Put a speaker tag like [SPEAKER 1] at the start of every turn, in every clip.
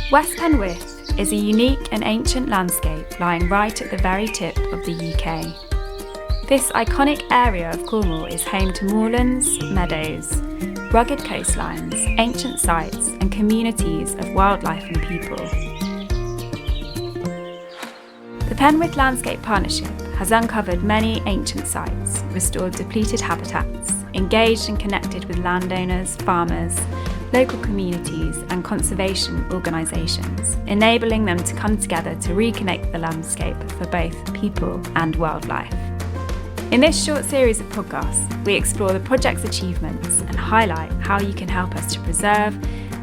[SPEAKER 1] West Penwith is a unique and ancient landscape lying right at the very tip of the UK. This iconic area of Cornwall is home to moorlands, meadows, rugged coastlines, ancient sites and communities of wildlife and people. The Penwith Landscape Partnership has uncovered many ancient sites, restored depleted habitats, engaged and connected with landowners, farmers, local communities and conservation organisations, enabling them to come together to reconnect the landscape for both people and wildlife. In this short series of podcasts, we explore the project's achievements and highlight how you can help us to preserve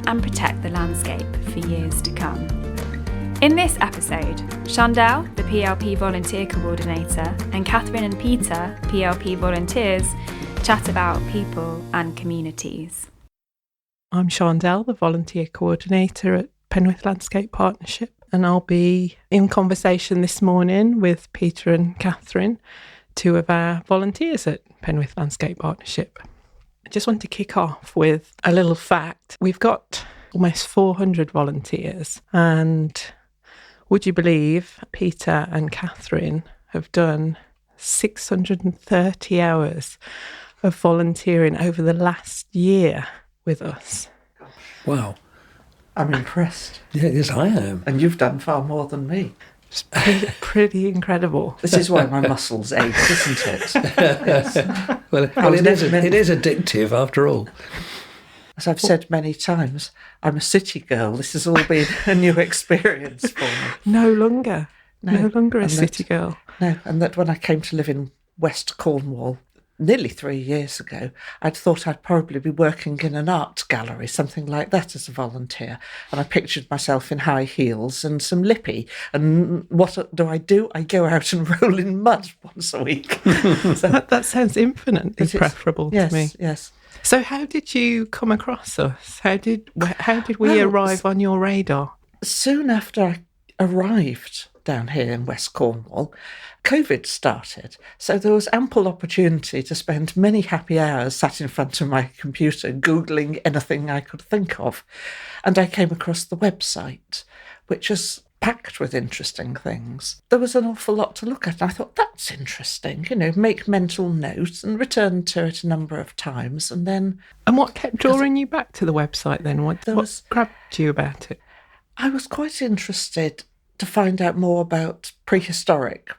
[SPEAKER 1] and protect the landscape for years to come. In this episode, Chandelle, the PLP Volunteer Coordinator, and Katharine and Peter, PLP Volunteers, chat about people and communities.
[SPEAKER 2] I'm Chandelle, the Volunteer Coordinator at Penwith Landscape Partnership, and I'll be in conversation this morning with Peter and Katharine, two of our volunteers at Penwith Landscape Partnership. I just want to kick off with a little fact. We've got almost 400 volunteers, and would you believe Peter and Katharine have done 630 hours of volunteering over the last year with us.
[SPEAKER 3] Wow.
[SPEAKER 4] I'm impressed.
[SPEAKER 3] Yeah, yes, I am.
[SPEAKER 4] And you've done far more than me.
[SPEAKER 2] It's pretty incredible.
[SPEAKER 4] This is why my muscles ache, isn't it? Yes.
[SPEAKER 3] Well, it is addictive after all.
[SPEAKER 4] As I've said many times, I'm a city girl. This has all been a new experience for me.
[SPEAKER 2] No longer a city girl.
[SPEAKER 4] No, and that when I came to live in West Cornwall, nearly 3 years ago, I'd thought I'd probably be working in an art gallery, something like that, as a volunteer. And I pictured myself in high heels and some lippy. And what do? I go out and roll in mud once a week.
[SPEAKER 2] So that sounds infinitely preferable to me.
[SPEAKER 4] Yes.
[SPEAKER 2] So how did you come across us? How did we arrive on your radar?
[SPEAKER 4] Soon after I arrived down here in West Cornwall, COVID started, so there was ample opportunity to spend many happy hours sat in front of my computer Googling anything I could think of. And I came across the website, which is packed with interesting things. There was an awful lot to look at, and I thought, that's interesting, make mental notes and return to it a number of times. And
[SPEAKER 2] what kept drawing you back to the website then? What grabbed you about it?
[SPEAKER 4] I was quite interested to find out more about prehistoric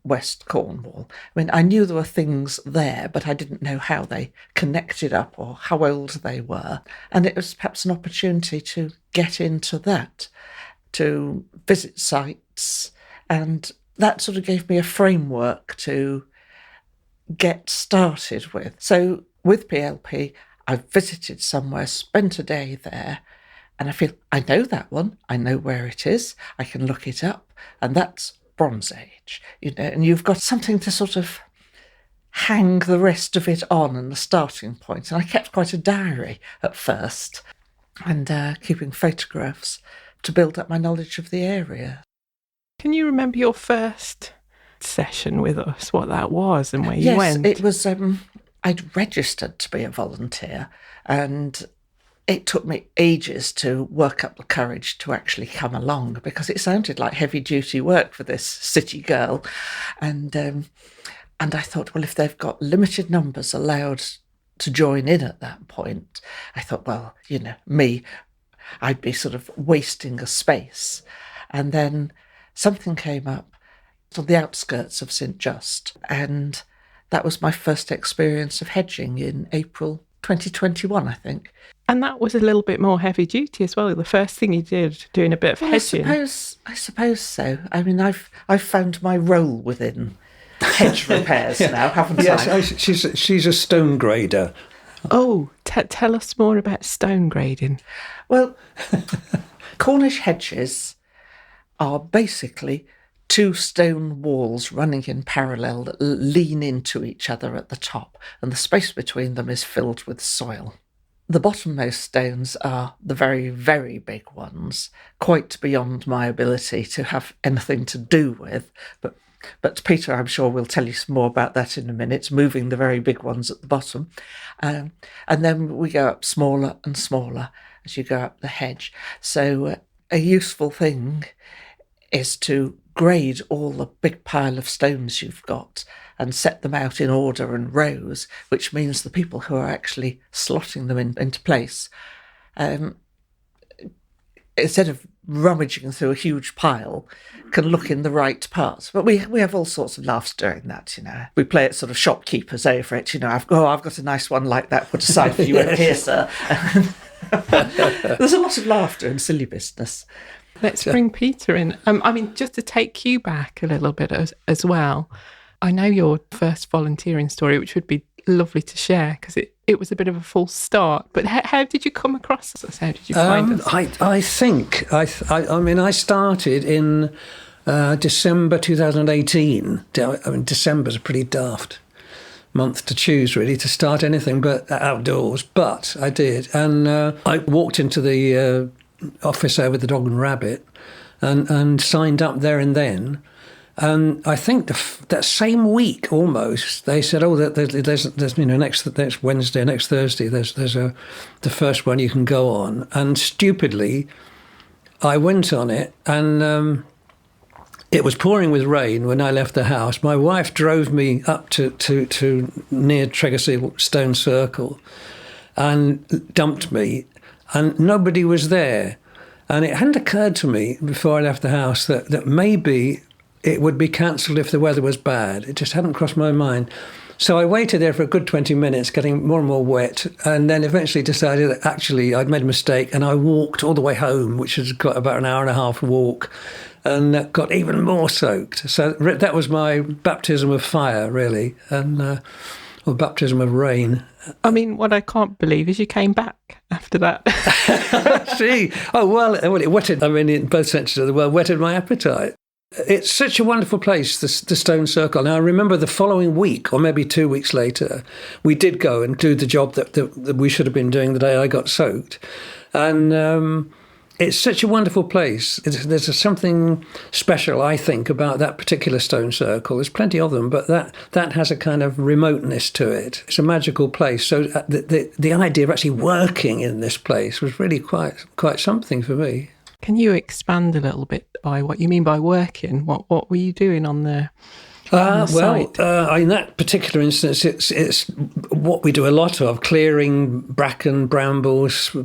[SPEAKER 4] West Cornwall. I mean, I knew there were things there, but I didn't know how they connected up or how old they were. And it was perhaps an opportunity to get into that, to visit sites. And that sort of gave me a framework to get started with. So with PLP, I visited somewhere, spent a day there, and I feel, I know that one, I know where it is, I can look it up, and that's Bronze Age, and you've got something to sort of hang the rest of it on and the starting point. And I kept quite a diary at first, and keeping photographs to build up my knowledge of the area.
[SPEAKER 2] Can you remember your first session with us, what that was and where you went?
[SPEAKER 4] Yes, it was, I'd registered to be a volunteer, and it took me ages to work up the courage to actually come along, because it sounded like heavy-duty work for this city girl. And I thought, well, if they've got limited numbers allowed to join in at that point, I thought, well, me, I'd be sort of wasting a space. And then something came up on the outskirts of St Just, and that was my first experience of hedging in April 2021, I think.
[SPEAKER 2] And that was a little bit more heavy duty as well. The first thing you did, doing a bit of hedging.
[SPEAKER 4] I suppose so. I mean, I've found my role within hedge repairs now, haven't I?
[SPEAKER 3] Yes, she's a stone grader.
[SPEAKER 2] Oh, tell us more about stone grading.
[SPEAKER 4] Well, Cornish hedges are basically two stone walls running in parallel that lean into each other at the top, and the space between them is filled with soil. The bottommost stones are the very, very big ones, quite beyond my ability to have anything to do with. But Peter, I'm sure, will tell you some more about that in a minute, moving the very big ones at the bottom. And then we go up smaller and smaller as you go up the hedge. So a useful thing is to grade all the big pile of stones you've got and set them out in order and rows, which means the people who are actually slotting them into place, instead of rummaging through a huge pile, can look in the right parts. But we have all sorts of laughs during that, We play at sort of shopkeepers over it, I've got a nice one like that put aside for you over here, sir. There's a lot of laughter and silly business.
[SPEAKER 2] Let's bring Peter in. Just to take you back a little bit as well, I know your first volunteering story, which would be lovely to share, because it was a bit of a false start. But how did you come across us? How did you find us?
[SPEAKER 3] I think I started in December 2018. December's a pretty daft month to choose, really, to start anything but outdoors. But I did, and I walked into the office there with the dog and rabbit, and signed up there and then. And I think that same week almost, they said, there's next Wednesday, next Thursday, there's the first one you can go on. And stupidly, I went on it, and it was pouring with rain when I left the house. My wife drove me up to near Tregeseal Stone Circle and dumped me, and nobody was there. And it hadn't occurred to me before I left the house that maybe it would be cancelled if the weather was bad. It just hadn't crossed my mind. So I waited there for a good 20 minutes, getting more and more wet, and then eventually decided that actually I'd made a mistake, and I walked all the way home, which has got about an hour and a half walk, and got even more soaked. So that was my baptism of fire, really, and or baptism of rain.
[SPEAKER 2] What I can't believe is you came back after that.
[SPEAKER 3] See? Oh, well, it whetted, in both senses of the word, whetted my appetite. It's such a wonderful place, the Stone Circle. Now, I remember the following week, or maybe 2 weeks later, we did go and do the job that we should have been doing the day I got soaked. And it's such a wonderful place. There's something special, I think, about that particular Stone Circle. There's plenty of them, but that has a kind of remoteness to it. It's a magical place. So the idea of actually working in this place was really quite something for me.
[SPEAKER 2] Can you expand a little bit by what you mean by working? What were you doing on the site?
[SPEAKER 3] In that particular instance, it's what we do a lot of, clearing bracken, brambles,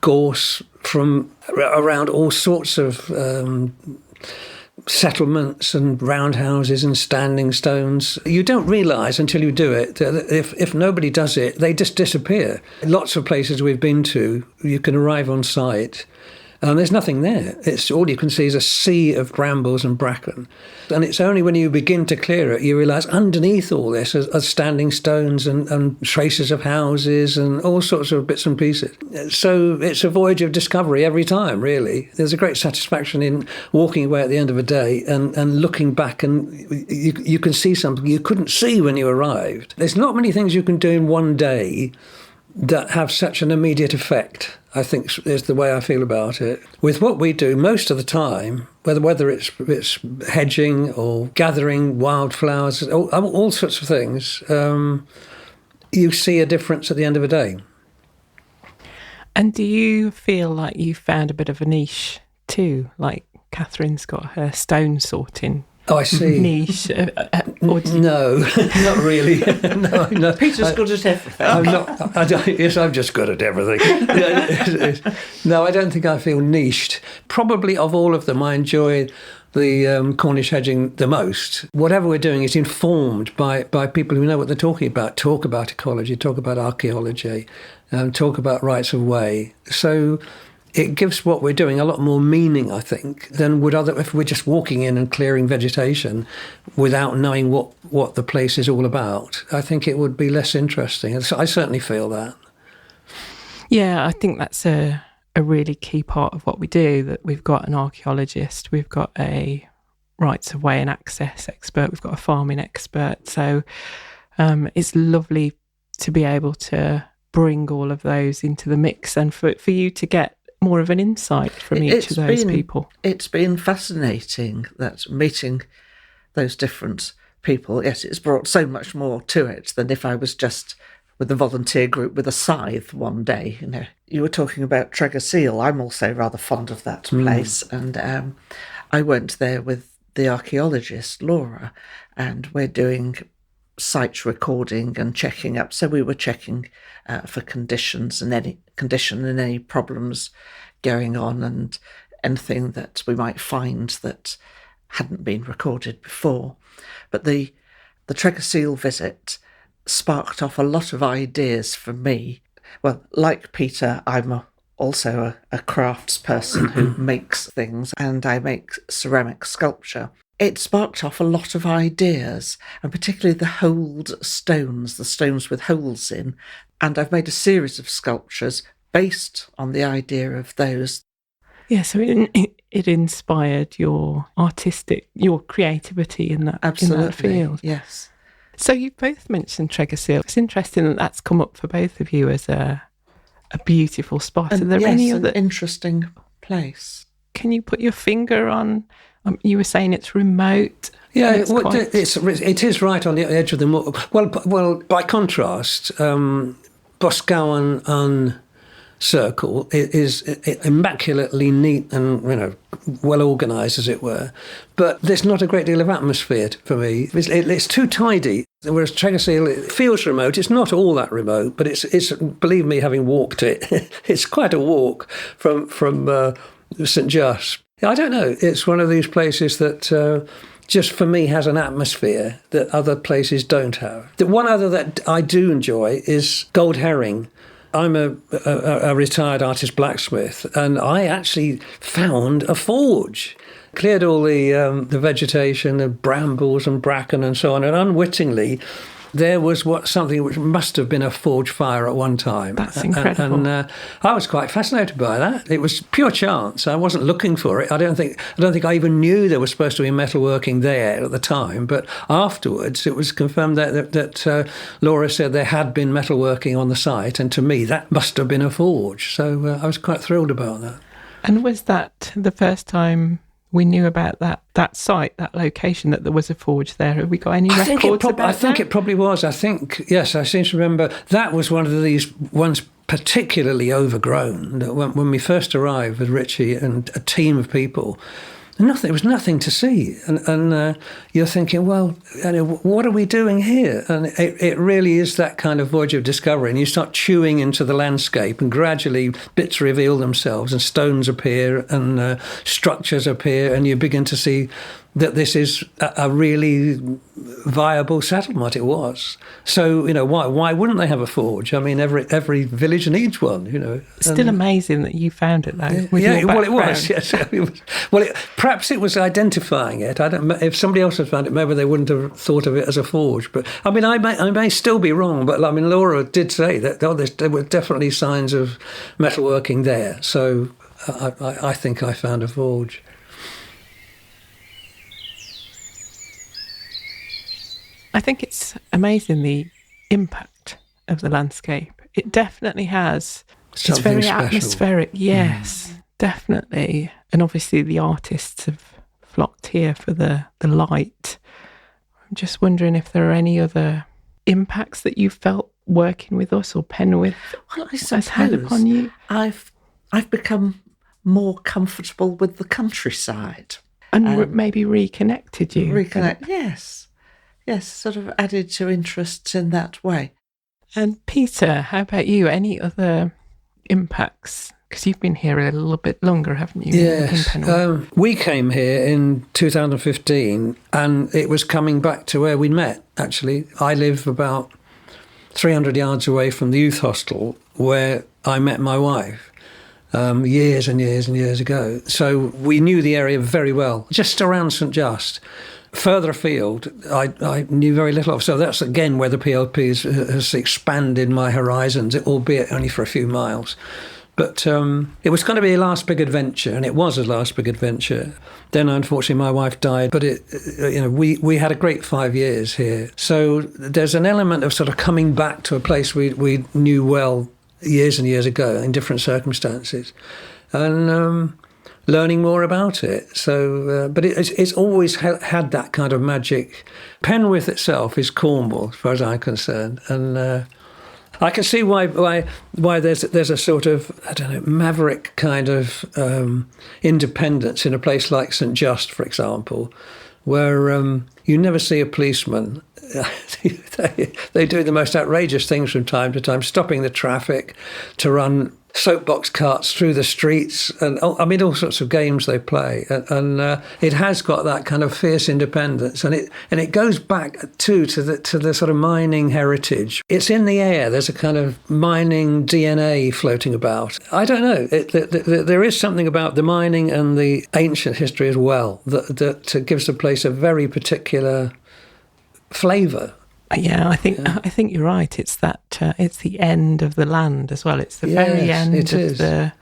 [SPEAKER 3] gorse from around all sorts of settlements and roundhouses and standing stones. You don't realise until you do it that if nobody does it, they just disappear. Lots of places we've been to, you can arrive on site and there's nothing there. It's all you can see is a sea of brambles and bracken. And it's only when you begin to clear it, you realise underneath all this are standing stones and traces of houses and all sorts of bits and pieces. So it's a voyage of discovery every time, really. There's a great satisfaction in walking away at the end of a day and looking back, and you can see something you couldn't see when you arrived. There's not many things you can do in one day that have such an immediate effect, I think, is the way I feel about it. With what we do most of the time, whether it's hedging or gathering wildflowers, all sorts of things, you see a difference at the end of a day.
[SPEAKER 2] And do you feel like you found a bit of a niche too? Like Katharine's got her stone sorting.
[SPEAKER 3] Oh, I see.
[SPEAKER 2] Niche.
[SPEAKER 3] No, not really. No.
[SPEAKER 4] Peter's good at everything.
[SPEAKER 3] I'm not. Yes, I'm just good at everything. No, I don't think I feel niched. Probably of all of them, I enjoy the Cornish hedging the most. Whatever we're doing is informed by people who know what they're talking about. Talk about ecology, talk about archaeology, talk about rights of way. So it gives what we're doing a lot more meaning, I think, than would if we're just walking in and clearing vegetation without knowing what the place is all about. I think it would be less interesting. I certainly feel that.
[SPEAKER 2] Yeah, I think that's a really key part of what we do, that we've got an archaeologist, we've got a rights of way and access expert, we've got a farming expert. So it's lovely to be able to bring all of those into the mix and for you to get more of an insight from each of those people.
[SPEAKER 4] It's been fascinating that meeting those different people. Yes, it's brought so much more to it than if I was just with the volunteer group with a scythe one day. You were talking about Tregeseal. I'm also rather fond of that place. And I went there with the archaeologist, Laura, and we're doing site recording and checking up. So we were checking for conditions and any problems going on and anything that we might find that hadn't been recorded before. But the Tregeseal visit sparked off a lot of ideas for me. Well, like Peter, I'm also a craftsperson who makes things, and I make ceramic sculpture. It sparked off a lot of ideas, and particularly the holed stones, the stones with holes in. And I've made a series of sculptures based on the idea of those.
[SPEAKER 2] Yeah, so it inspired your creativity in that field.
[SPEAKER 4] Yes.
[SPEAKER 2] So you both mentioned Tregeseal. It's interesting that that's come up for both of you as a beautiful spot. Are there any other
[SPEAKER 4] interesting place?
[SPEAKER 2] Can you put your finger on? You were saying it's remote.
[SPEAKER 3] Yeah, it is right on the edge of the moor. Well. By contrast, Boscawen-ûn circle is immaculately neat and well organised, as it were, but there's not a great deal of atmosphere for me. It's too tidy. Whereas Tregeseal, it feels remote. It's not all that remote, but it's believe me, having walked it, it's quite a walk from St Just. I don't know. It's one of these places that just for me has an atmosphere that other places don't have. The one other that I do enjoy is Goldherring. I'm a retired artist blacksmith, and I actually found a forge. Cleared all the vegetation, the brambles and bracken and so on, and unwittingly there was something which must have been a forge fire at one time.
[SPEAKER 2] That's incredible.
[SPEAKER 3] And I was quite fascinated by that. It was pure chance. I wasn't looking for it. I don't think I even knew there was supposed to be metalworking there at the time. But afterwards, it was confirmed that Laura said there had been metalworking on the site, and to me, that must have been a forge. So I was quite thrilled about that.
[SPEAKER 2] And was that the first time we knew about that site, that location, that there was a forge there? Have we got any records about that?
[SPEAKER 3] I think it probably was. Yes, I seem to remember that was one of these ones particularly overgrown. When we first arrived with Richie and a team of people, there was nothing to see. And you're thinking, well, what are we doing here? And it really is that kind of voyage of discovery. And you start chewing into the landscape, and gradually bits reveal themselves, and stones appear, and structures appear, and you begin to see that this is a really viable settlement. It was. So, why wouldn't they have a forge? I mean, every village needs one,
[SPEAKER 2] Still amazing that you found it, though.
[SPEAKER 3] It was, yes. Perhaps it was identifying it. I don't. If somebody else had found it, maybe they wouldn't have thought of it as a forge. But, I mean, I may still be wrong, but, I mean, Laura did say that there were definitely signs of metalworking there. So I think I found a forge.
[SPEAKER 2] I think it's amazing the impact of the landscape. It definitely has.
[SPEAKER 3] Something
[SPEAKER 2] it's very
[SPEAKER 3] special.
[SPEAKER 2] Atmospheric, yes, definitely. And obviously the artists have flocked here for the light. I'm just wondering if there are any other impacts that you felt working with us or Penwith has had upon you.
[SPEAKER 4] I've become more comfortable with the countryside.
[SPEAKER 2] And maybe reconnected you.
[SPEAKER 4] Yes. Yes, sort of added to interests in that way.
[SPEAKER 2] And Peter, how about you? Any other impacts? Because you've been here a little bit longer, haven't you?
[SPEAKER 3] Yes. We came here in 2015, and it was coming back to where we met, actually. I live about 300 yards away from the youth hostel where I met my wife years and years and years ago. So we knew the area very well, just around St Just. Further afield, I knew very little of. So that's, again, where the PLP has expanded my horizons, albeit only for a few miles. But it was going to be a last big adventure, and it was a last big adventure. Then, unfortunately, my wife died. But we had a great 5 years here. So there's an element of sort of coming back to a place we knew well years and years ago in different circumstances. And learning more about it. So, but it's always had that kind of magic. Penwith itself is Cornwall, as far as I'm concerned, and I can see why there's a sort of, I don't know, maverick kind of independence in a place like St Just, for example, where you never see a policeman. They do the most outrageous things from time to time, stopping the traffic to run soapbox carts through the streets, and all sorts of games they play, and it has got that kind of fierce independence, and it goes back too to the sort of mining heritage. It's in the air. There's a kind of mining DNA floating about. I don't know. There is something about the mining and the ancient history as well that gives the place a very particular flavour.
[SPEAKER 2] Yeah, I think you're right. It's that it's the end of the land as well. It's the very end of the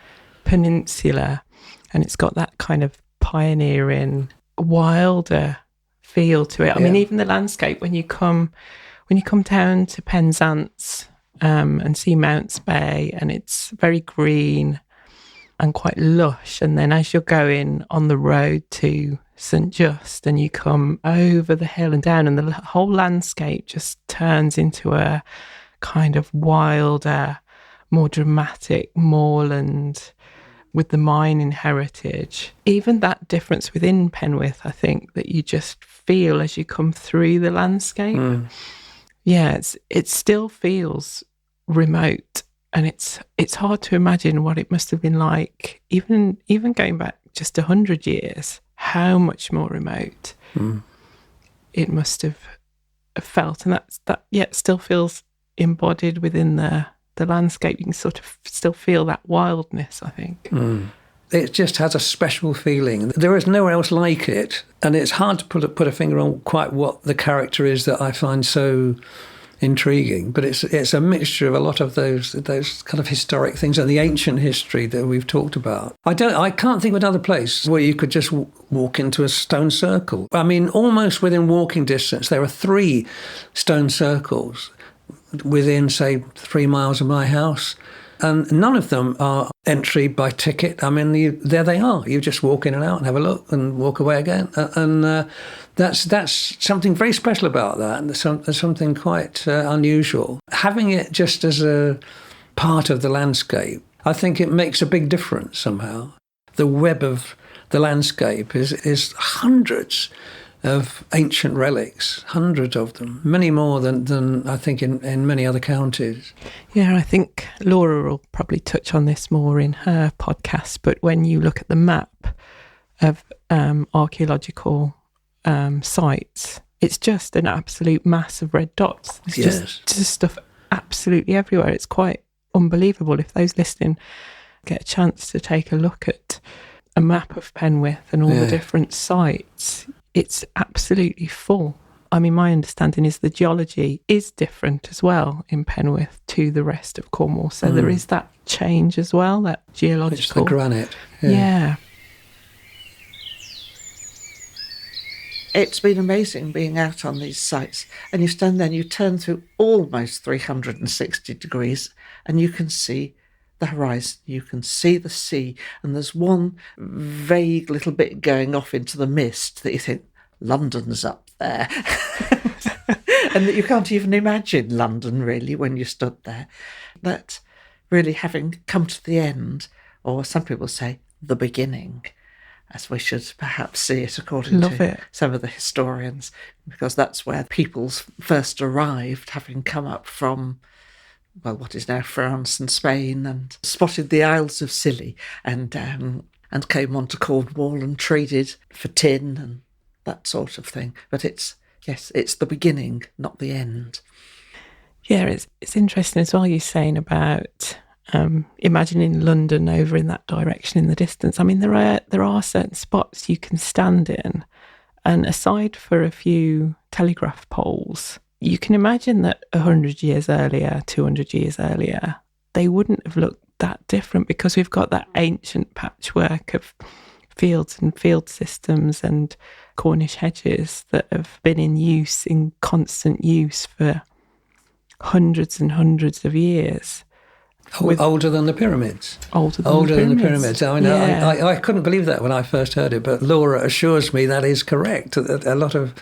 [SPEAKER 2] peninsula, and it's got that kind of pioneering, wilder feel to it. I mean, even the landscape when you come down to Penzance and see Mounts Bay, and it's very green and quite lush. And then as you're going on the road to St Just and you come over the hill and down, and the whole landscape just turns into a kind of wilder, more dramatic moorland with the mining heritage. Even that difference within Penwith, I think, that you just feel as you come through the landscape. Yeah, it still feels remote, and it's hard to imagine what it must have been like, even going back just 100 years, how much more remote it must have felt. And it still feels embodied within the landscape. You can sort of still feel that wildness, I think.
[SPEAKER 3] It just has a special feeling. There is nowhere else like it, and it's hard to put a finger on quite what the character is that I find so intriguing. But it's a mixture of a lot of those kind of historic things and the ancient history that we've talked about. I can't think of another place where you could just walk into a stone circle. I mean, almost within walking distance, there are 3 stone circles within, say, 3 miles of my house. And none of them are entry by ticket. I mean, there they are. You just walk in and out and have a look and walk away again. And that's something very special about that. And there's something quite unusual. Having it just as a part of the landscape, I think it makes a big difference somehow. The web of the landscape is hundreds of ancient relics, hundreds of them, many more than I think in many other counties.
[SPEAKER 2] Yeah, I think Laura will probably touch on this more in her podcast, but when you look at the map of archaeological sites, it's just an absolute mass of red dots. It's just stuff absolutely everywhere. It's quite unbelievable. If those listening get a chance to take a look at a map of Penwith and all the different sites, it's absolutely full. I mean, my understanding is the geology is different as well in Penwith to the rest of Cornwall. So there is that change as well, that geological.
[SPEAKER 3] It's the granite.
[SPEAKER 2] Yeah.
[SPEAKER 4] It's been amazing being out on these sites. And you stand there and you turn through almost 360 degrees and you can see the horizon, you can see the sea, and there's one vague little bit going off into the mist that you think, London's up there. And that you can't even imagine London, really, when you stood there. But really having come to the end, or some people say, the beginning, as we should perhaps see it according to some of the historians, because that's where peoples first arrived, having come up from what is now France and Spain, and spotted the Isles of Scilly, and came on to Cornwall and traded for tin and that sort of thing. But it's the beginning, not the end.
[SPEAKER 2] Yeah, it's interesting as well, you're saying about imagining London over in that direction in the distance. I mean, there are certain spots you can stand in, and aside for a few telegraph poles, you can imagine that 100 years earlier, 200 years earlier, they wouldn't have looked that different, because we've got that ancient patchwork of fields and field systems and Cornish hedges that have been in constant use for hundreds and hundreds of years.
[SPEAKER 3] Older than the pyramids.
[SPEAKER 2] Older than the pyramids.
[SPEAKER 3] I mean, I couldn't believe that when I first heard it, but Laura assures me that is correct. A lot of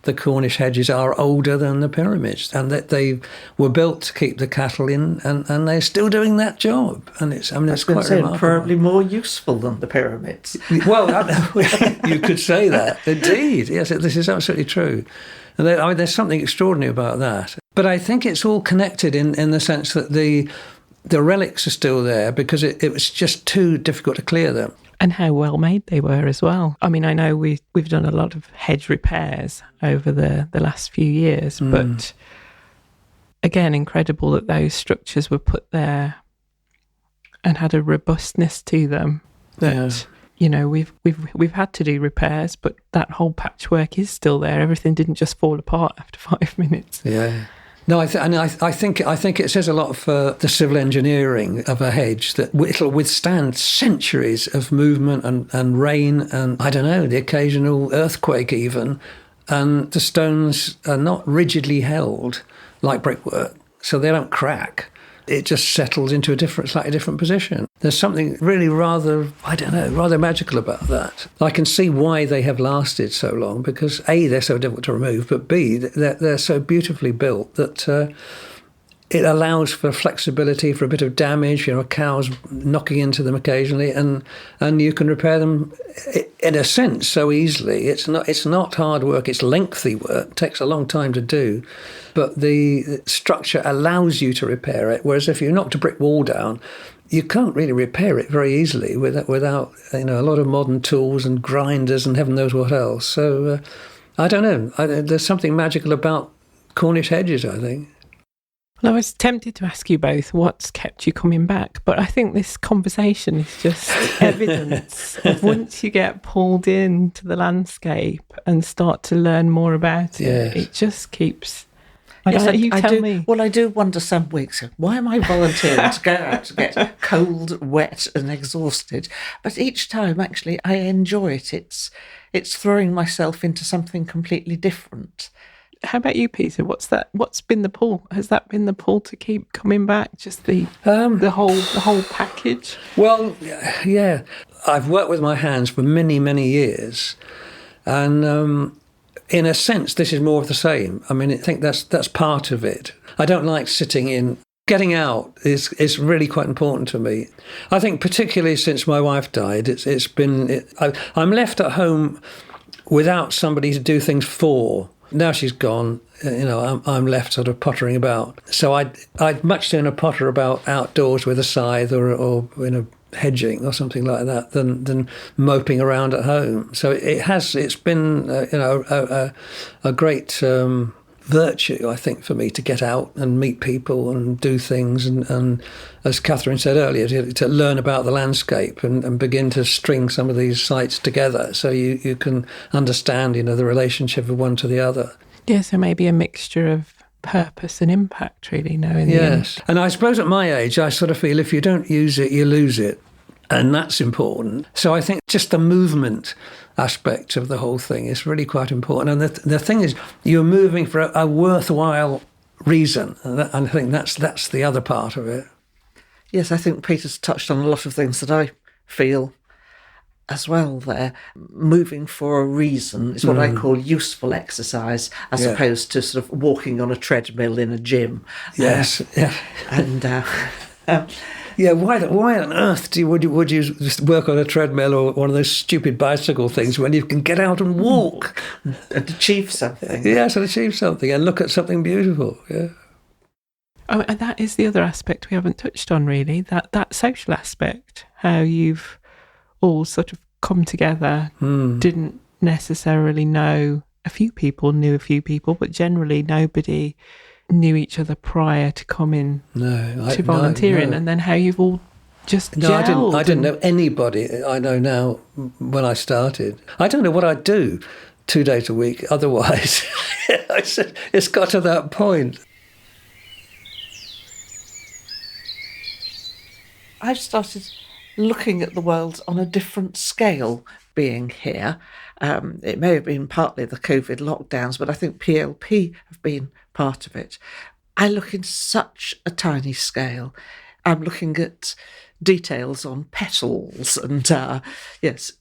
[SPEAKER 3] the Cornish hedges are older than the pyramids, and that they were built to keep the cattle in, and they're still doing that job. And it's quite remarkable.
[SPEAKER 4] Probably more useful than the pyramids.
[SPEAKER 3] Well, you could say that. Indeed, yes, this is absolutely true. And there's something extraordinary about that. But I think it's all connected in the sense that the relics are still there because it was just too difficult to clear them.
[SPEAKER 2] And how well made they were as well. I mean, I know we've done a lot of hedge repairs over the last few years, but again, incredible that those structures were put there and had a robustness to them. That, you know, we've had to do repairs, but that whole patchwork is still there. Everything didn't just fall apart after 5 minutes.
[SPEAKER 3] Yeah. No, I think it says a lot for the civil engineering of a hedge, that it'll withstand centuries of movement and rain and, I don't know, the occasional earthquake even. And the stones are not rigidly held like brickwork, so they don't crack. It just settles into a slightly different position. There's something really rather magical about that. I can see why they have lasted so long, because A, they're so difficult to remove, but B, they're so beautifully built that it allows for flexibility, for a bit of damage, cows knocking into them occasionally, and you can repair them in a sense so easily. It's not hard work, it's lengthy work, it takes a long time to do, but the structure allows you to repair it, whereas if you knocked a brick wall down, you can't really repair it very easily without a lot of modern tools and grinders and heaven knows what else. So I don't know, there's something magical about Cornish hedges, I think.
[SPEAKER 2] Well, I was tempted to ask you both what's kept you coming back, but I think this conversation is just evidence of once you get pulled into the landscape and start to learn more about it, it just keeps... You tell me.
[SPEAKER 4] Well, I do wonder some weeks, why am I volunteering to go out to get cold, wet and exhausted? But each time, actually, I enjoy it. It's throwing myself into something completely different.
[SPEAKER 2] How about you, Peter? What's been the pull? Has that been the pull to keep coming back? Just the whole package?
[SPEAKER 3] Well, yeah. I've worked with my hands for many, many years, and in a sense, this is more of the same. I mean, I think that's part of it. I don't like sitting in. Getting out is really quite important to me. I think particularly since my wife died, I'm left at home without somebody to do things for. Now she's gone, I'm left sort of pottering about. So I'd much sooner potter about outdoors with a scythe or hedging or something like that than moping around at home. So it's been a great virtue, I think, for me to get out and meet people and do things and as Katharine said earlier, to learn about the landscape and begin to string some of these sites together so you can understand, the relationship of one to the other.
[SPEAKER 2] Yeah, so maybe a mixture of purpose and impact, really, in the end.
[SPEAKER 3] Yes, and I suppose at my age, I sort of feel if you don't use it, you lose it. And that's important. So I think just the movement aspect of the whole thing is really quite important. And the thing is, you're moving for a worthwhile reason. And I think that's the other part of it.
[SPEAKER 4] Yes, I think Peter's touched on a lot of things that I feel as well there. Moving for a reason is what I call useful exercise, as opposed to sort of walking on a treadmill in a gym.
[SPEAKER 3] Yes, yeah.
[SPEAKER 4] And...
[SPEAKER 3] yeah, why on earth would you just work on a treadmill or one of those stupid bicycle things when you can get out and walk
[SPEAKER 4] and achieve something?
[SPEAKER 3] Yes, and achieve something and look at something beautiful. Yeah.
[SPEAKER 2] Oh, and that is the other aspect we haven't touched on, really. That social aspect, how you've all sort of come together, didn't necessarily know a few people, knew a few people, but generally nobody knew each other prior to coming to volunteering, and then how you've all just gelled.
[SPEAKER 3] I didn't know anybody I know now when I started. I don't know what I'd do 2 days a week otherwise. I said, it's got to that point.
[SPEAKER 4] I've started looking at the world on a different scale being here. It may have been partly the COVID lockdowns, but I think PLP have been part of it. I look in such a tiny scale. I'm looking at details on petals and,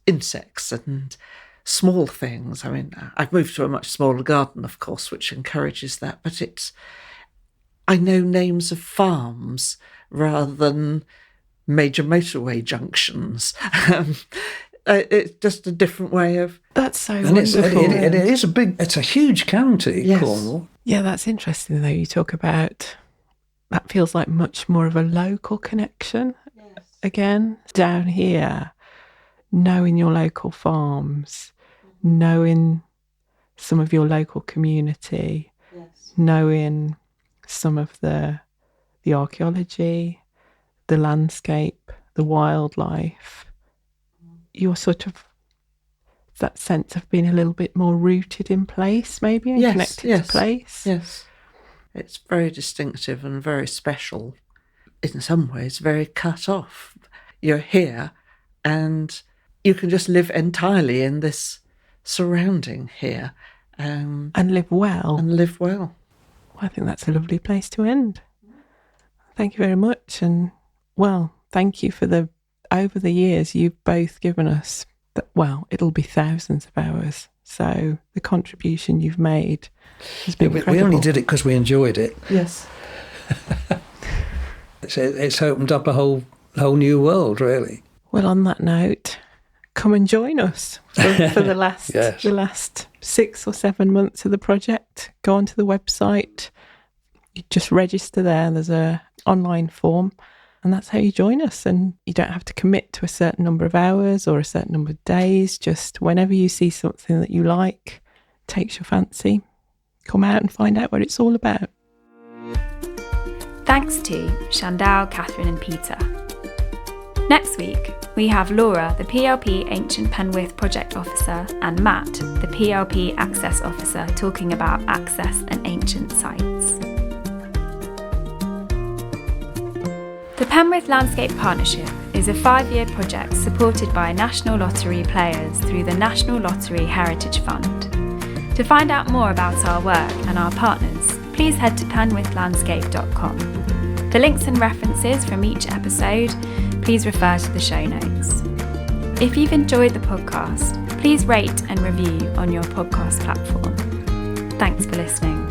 [SPEAKER 4] insects and small things. I mean, I've moved to a much smaller garden, of course, which encourages that, but I know names of farms rather than major motorway junctions. It's just a different way of...
[SPEAKER 2] That's so
[SPEAKER 3] And
[SPEAKER 2] wonderful.
[SPEAKER 3] it's a huge county,
[SPEAKER 4] Yes.
[SPEAKER 3] Cornwall.
[SPEAKER 2] Yeah, that's interesting, though. You talk about, that feels like much more of a local connection.
[SPEAKER 4] Yes.
[SPEAKER 2] Again, down here, knowing your local farms, knowing some of your local community,
[SPEAKER 4] Yes.
[SPEAKER 2] knowing some of the archaeology, the landscape, the wildlife, you're sort of that sense of being a little bit more rooted in place, maybe, and connected to place.
[SPEAKER 4] Yes. It's very distinctive and very special. In some ways, very cut off. You're here and you can just live entirely in this surrounding here.
[SPEAKER 2] And live well.
[SPEAKER 4] And live well.
[SPEAKER 2] I think that's a lovely place to end. Thank you very much. And, well, thank you for over the years you've both given us, it'll be thousands of hours. So the contribution you've made has been incredible.
[SPEAKER 3] We only did it because we enjoyed it.
[SPEAKER 4] Yes.
[SPEAKER 3] It's opened up a whole new world, really.
[SPEAKER 2] Well, on that note, come and join us for the last
[SPEAKER 3] Yes.
[SPEAKER 2] the last 6 or 7 months of the project. Go onto the website. You just register there. There's a online form, and that's how you join us. And you don't have to commit to a certain number of hours or a certain number of days. Just whenever you see something that you like, takes your fancy, come out and find out what it's all about.
[SPEAKER 1] Thanks to Chandelle, Katharine and Peter. Next week, we have Laura, the PLP Ancient Penwith Project Officer, and Matt, the PLP Access Officer, talking about access and ancient sites. The Penwith Landscape Partnership is a 5-year project supported by National Lottery players through the National Lottery Heritage Fund. To find out more about our work and our partners, please head to penwithlandscape.com. For links and references from each episode, please refer to the show notes. If you've enjoyed the podcast, please rate and review on your podcast platform. Thanks for listening.